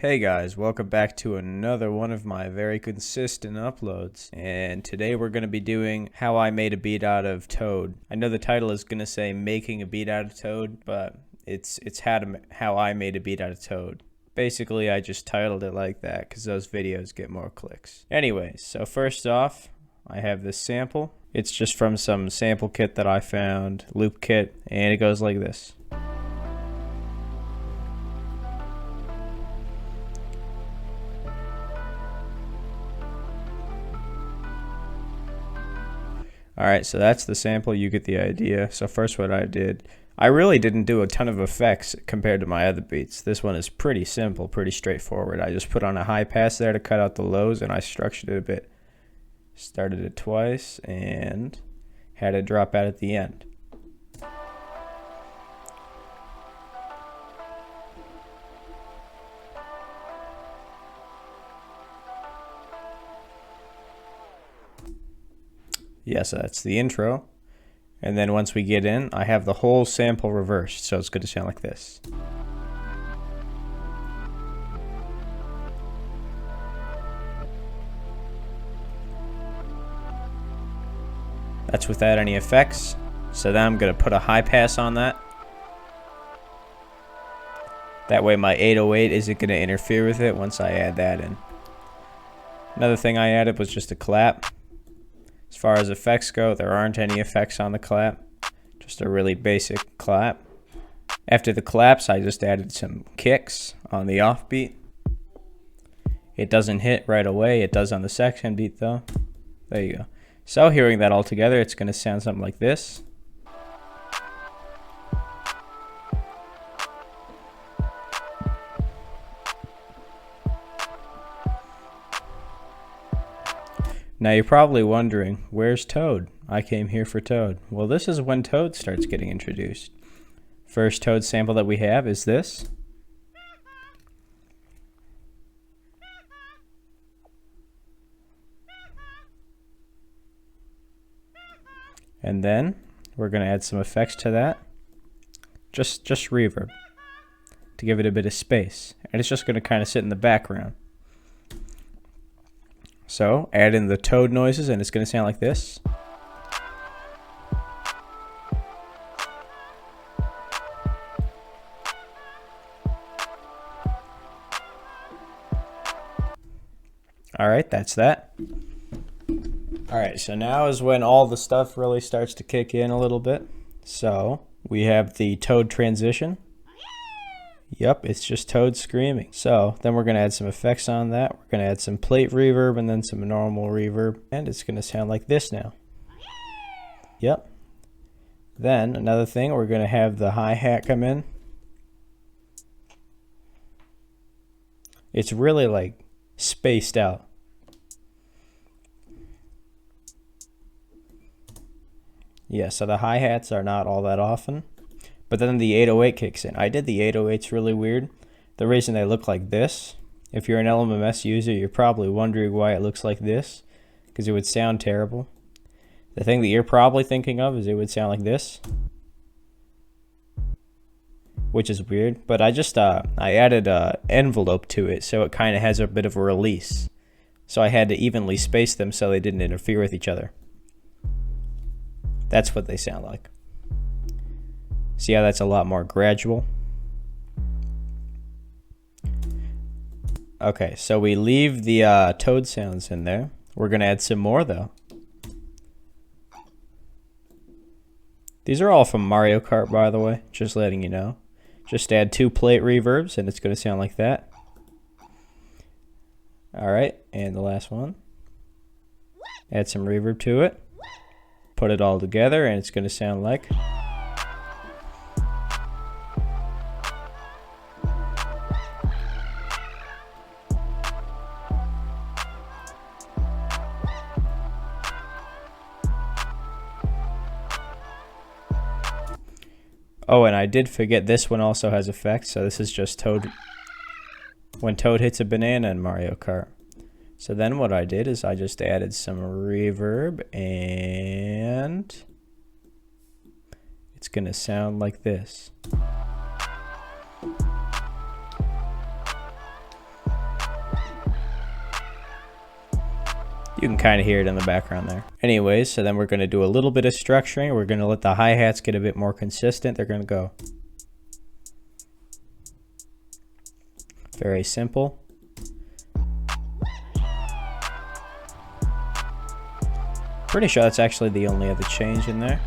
Hey guys, welcome back to another one of my very consistent uploads, and today we're going to be doing how I made a beat out of Toad. I know the title is going to say making a beat out of Toad, but it's how I made a beat out of Toad. Basically, I just titled it like that because those videos get more clicks. Anyways, so first off, I have this sample. It's just from some sample kit that I found, loop kit, and it goes like this. Alright, so that's the sample, you get the idea. So first what I did, I really didn't do a ton of effects compared to my other beats. This one is pretty simple, pretty straightforward. I just put on a high pass there to cut out the lows and I structured it a bit. Started it twice and had it drop out at the end. Yeah, so that's the intro. And then once we get in, I have the whole sample reversed, so it's going to sound like this. That's without any effects. So then I'm going to put a high pass on that. That way my 808 isn't going to interfere with it once I add that in. Another thing I added was just a clap. As far as effects go, there aren't any effects on the clap. Just a really basic clap. After the claps, I just added some kicks on the offbeat. It doesn't hit right away. It does on the second beat though. There you go. So hearing that all together, it's going to sound something like this. Now you're probably wondering, where's Toad? I came here for Toad. Well, this is when Toad starts getting introduced. First Toad sample that we have is this. And then we're going to add some effects to that. Just reverb to give it a bit of space. And it's just going to kind of sit in the background. So add in the Toad noises and it's going to sound like this. Alright, that's that. Alright, so now is when all the stuff really starts to kick in a little bit. So we have the Toad transition. Yep, it's just Toad screaming. So then we're going to add some effects on that. We're going to add some plate reverb and then some normal reverb. And it's going to sound like this now. Yep. Then another thing, we're going to have the hi-hat come in. It's really like spaced out. Yeah, so the hi-hats are not all that often. But then the 808 kicks in. I did the 808s really weird. The reason they look like this, if you're an LMMS user, you're probably wondering why it looks like this, because it would sound terrible. The thing that you're probably thinking of is it would sound like this, which is weird. But I just I added an envelope to it, so it kind of has a bit of a release. So I had to evenly space them so they didn't interfere with each other. That's what they sound like. See how that's a lot more gradual? Okay, so we leave the Toad sounds in there. We're going to add some more though. These are all from Mario Kart, by the way, just letting you know. Just add 2 plate reverbs and it's going to sound like that. Alright, and the last one. Add some reverb to it. Put it all together and it's going to sound like... Oh, and I did forget this one also has effects, so this is just Toad. When Toad hits a banana in Mario Kart. So then what I did is I just added some reverb and it's going to sound like this. You can kind of hear it in the background there. Anyways, so then we're going to do a little bit of structuring. We're going to let the hi-hats get a bit more consistent. They're going to go. Very simple. Pretty sure that's actually the only other change in there.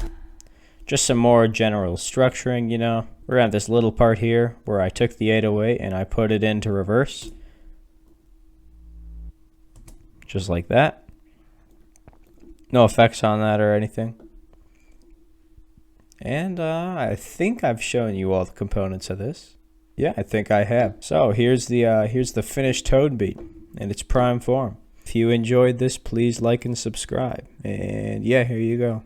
Just some more general structuring, you know. We're gonna have this little part here where I took the 808 and I put it into reverse. Just like that. No effects on that or anything. And I think I've shown you all the components of this. Yeah, I think I have. So here's the finished Toad beat in its prime form. If you enjoyed this, please like and subscribe. And yeah, here you go.